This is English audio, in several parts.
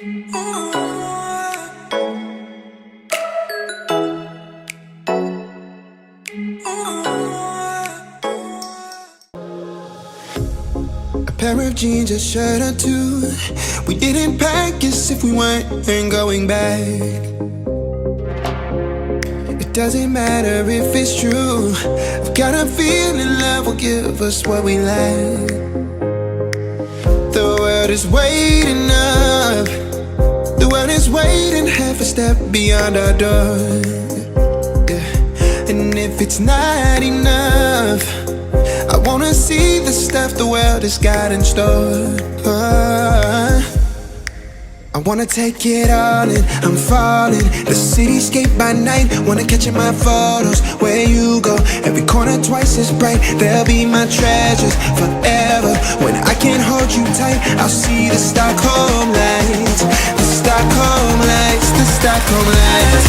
A pair of jeans, a shirt or two. We didn't pack as if we weren't going back. It doesn't matter if it's true. I've got a feeling love will give us what we lack. The world is waiting up. The world is waiting half a step beyond our door. Yeah. And if it's not enough, I wanna see the stuff the world has got in store. I wanna take it all in, I'm falling. The cityscape by night, wanna catch in my photos. Where you go, every corner twice as bright. They'll be my treasures forever. When I can't hold you tight, I'll see the Stockholm lights. The Stockholm lights, the Stockholm lights.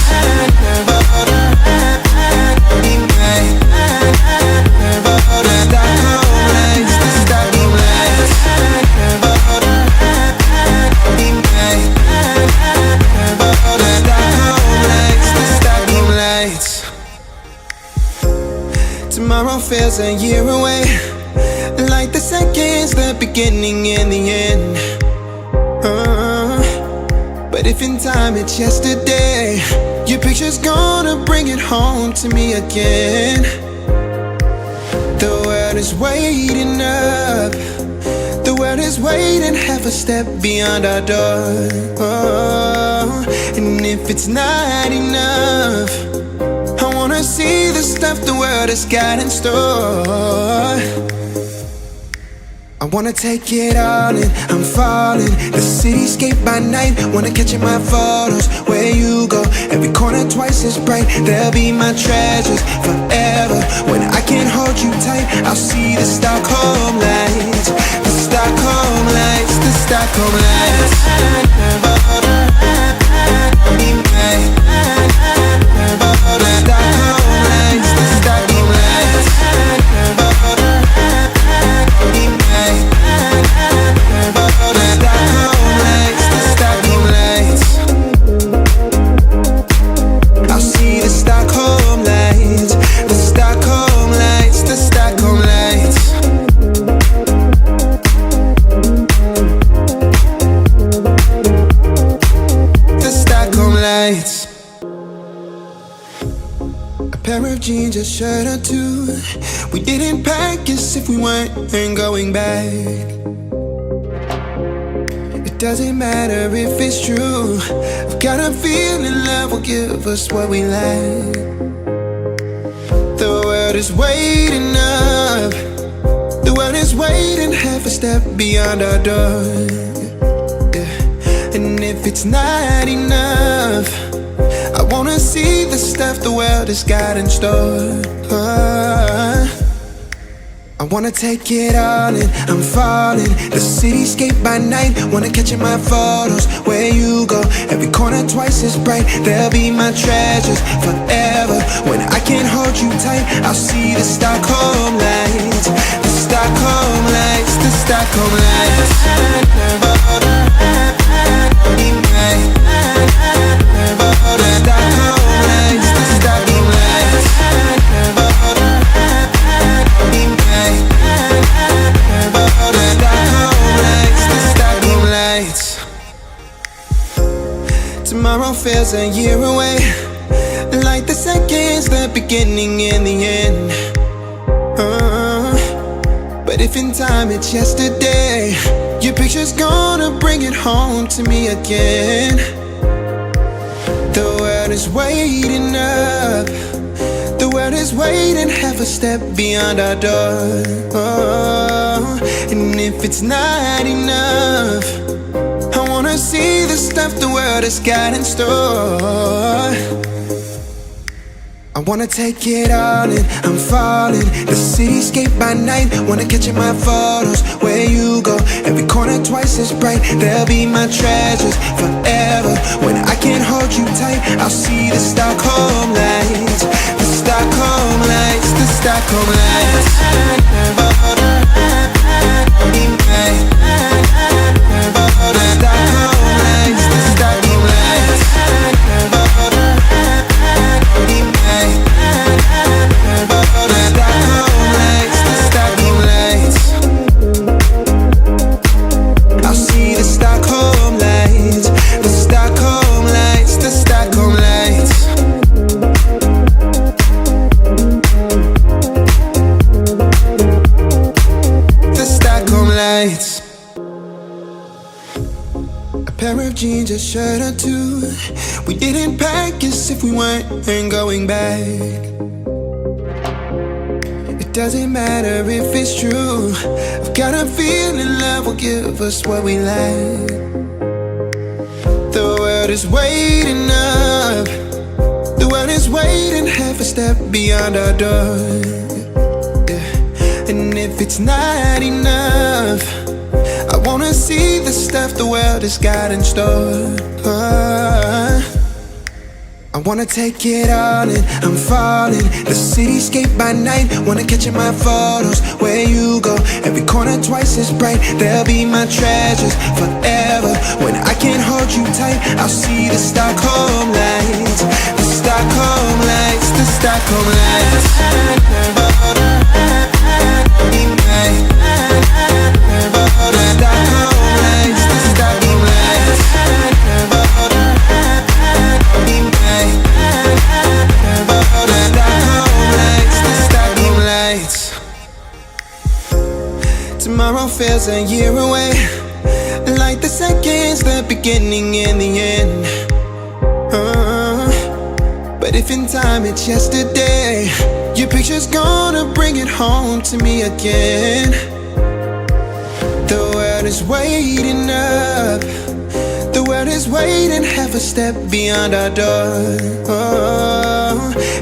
Tomorrow feels a year away, like the seconds, the beginning and the end. But if in time it's yesterday, your picture's gonna bring it home to me again. The world is waiting up. The world is waiting half a step beyond our door. And if it's not enough, I wanna see the stuff the world has got in store. I wanna take it all in, I'm falling. The cityscape by night, wanna catch in my photos. Where you go, every corner twice as bright. They'll be my treasures forever. When I can't hold you tight, I'll see the Stockholm lights. The Stockholm lights, the Stockholm lights. Jeans, a shirt or two. We didn't pack as if we weren't going back. It doesn't matter if it's true. I've got a feeling love will give us what we lack. The world is waiting up. The world is waiting half a step beyond our door. Yeah. And if it's not enough, I wanna see the stuff the world has got in store. I wanna take it all in, I'm falling. The cityscape by night, wanna catch in my photos. Where you go, every corner twice as bright. They'll be my treasures forever. When I can't hold you tight, I'll see the Stockholm lights. The Stockholm lights, the Stockholm lights. Tomorrow feels a year away, like the seconds, the beginning and the end. But if in time it's yesterday, your picture's gonna bring it home to me again. The world is waiting up. The world is waiting half a step beyond our door. And if it's not enough, I wanna see the stuff the world has got in store. I wanna take it all in, I'm falling. The cityscape by night, wanna catch in my photos. Where you go, every corner twice as bright. They'll be my treasures forever. When I can't hold you tight, I'll see the Stockholm lights. The Stockholm lights, the Stockholm lights. The Stockholm lights. pair of jeans, a shirt or two. We didn't pack as if we weren't going back. It doesn't matter if it's true. I've got a feeling love will give us what we lack. The world is waiting up. The world is waiting half a step beyond our door. Yeah. And if it's not enough, I wanna see the stuff the world has got in store. I wanna take it all in, I'm falling. The cityscape by night, wanna catch in my photos. Where you go, every corner twice as bright. They'll be my treasures forever. When I can't hold you tight, I'll see the Stockholm lights. The Stockholm lights, the Stockholm lights. Tomorrow feels a year away, like the seconds, the beginning and the end. But if in time it's yesterday, your picture's gonna bring it home to me again. The world is waiting up. The world is waiting half a step beyond our door.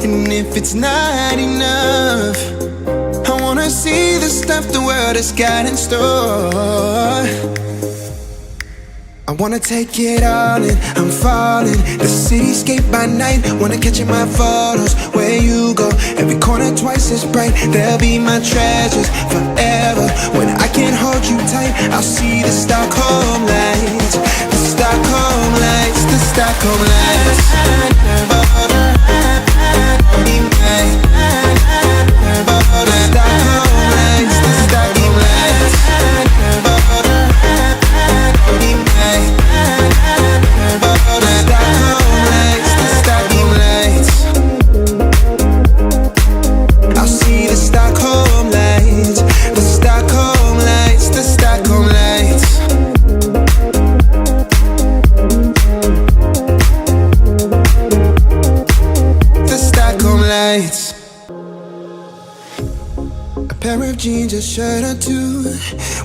And if it's not enough, I wanna see the stuff the world has got in store. I wanna take it all in, I'm falling. The cityscape by night, wanna catch in my photos. Where you go, every corner twice as bright. They'll be my treasures forever. When I can't hold you tight, I'll see the Stockholm lights. The Stockholm lights, the Stockholm lights. Jeans, a shirt or two.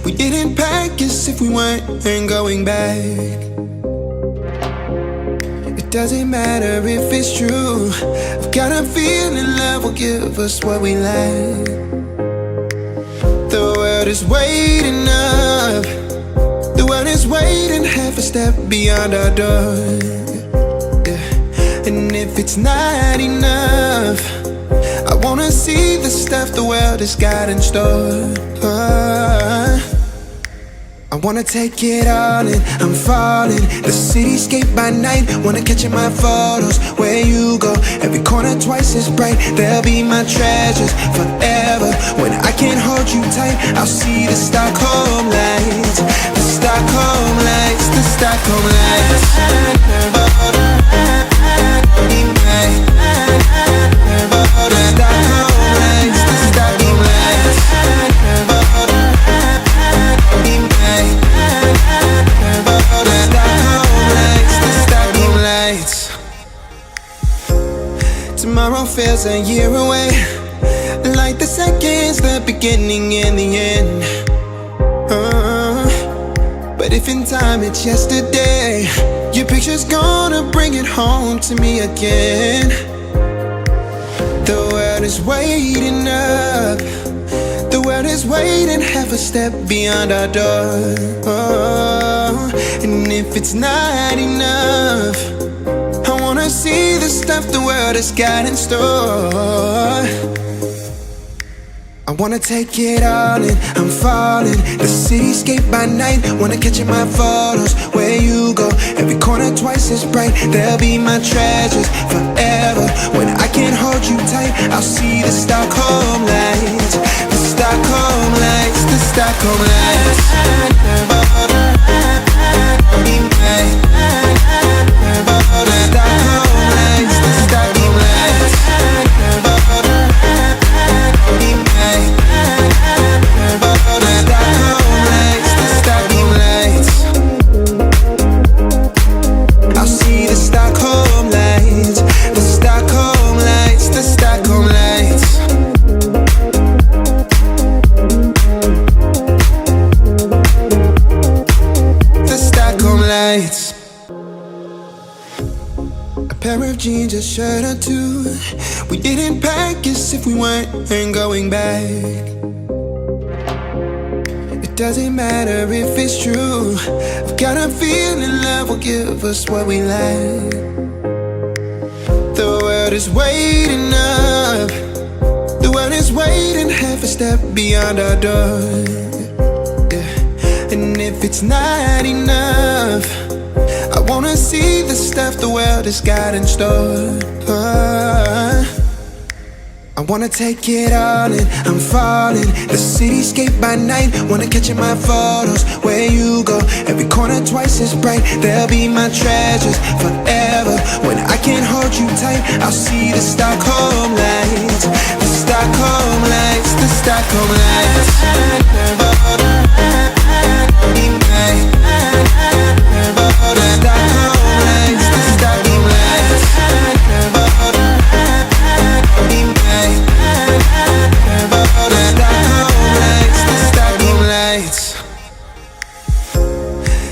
We didn't pack as if we weren't going back. It doesn't matter if it's true. I've got a feeling love will give us what we lack. The world is waiting up. The world is waiting half a step beyond our door. Yeah. And if it's not enough, I wanna see the stuff the world has got in store. I wanna take it all in, I'm falling. The cityscape by night, wanna catch in my photos. Where you go, every corner twice as bright. They'll be my treasures forever. When I can't hold you tight, I'll see the Stockholm lights. The Stockholm lights, the Stockholm lights. Tomorrow feels a year away, like the seconds, the beginning and the end. But if in time it's yesterday, your picture's gonna bring it home to me again. The world is waiting up. The world is waiting half a step beyond our door. And if it's not enough, I wanna see the stuff the world has got in store. I wanna take it all in, I'm falling. The cityscape by night, wanna catch in my photos. Where you go, every corner twice as bright. They'll be my treasures forever. When I can't hold you tight, I'll see the Stockholm lights. The Stockholm lights, the Stockholm lights. pair of jeans, a shirt or two. We didn't pack as if we weren't going back. It doesn't matter if it's true. I've got a feeling love will give us what we lack. The world is waiting up. The world is waiting half a step beyond our door. Yeah. And if it's not enough, I wanna see the stuff the world has got in store. I wanna take it all in, I'm falling. The cityscape by night, wanna catch in my photos. Where you go, every corner twice as bright. They'll be my treasures forever. When I can't hold you tight, I'll see the Stockholm lights. The Stockholm lights, the Stockholm lights.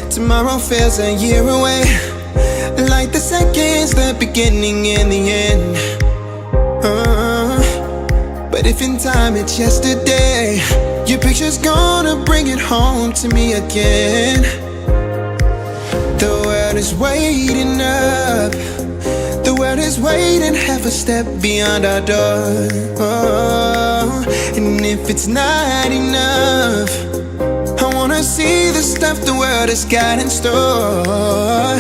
Tomorrow feels a year away, like the seconds, the beginning and the end. But if in time it's yesterday, your picture's gonna bring it home to me again. The world is waiting up. The world is waiting half a step beyond our door. And if it's not enough, I wanna see the stuff the world has got in store.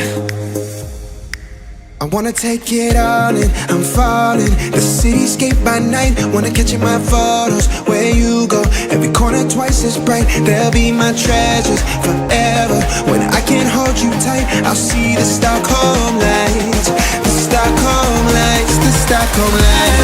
I wanna take it all in, I'm falling. The cityscape by night, wanna catch in my photos. Where you go, every corner twice as bright. They'll be my treasures forever. When I can't hold you tight, I'll see the Stockholm lights. The Stockholm lights, the Stockholm lights.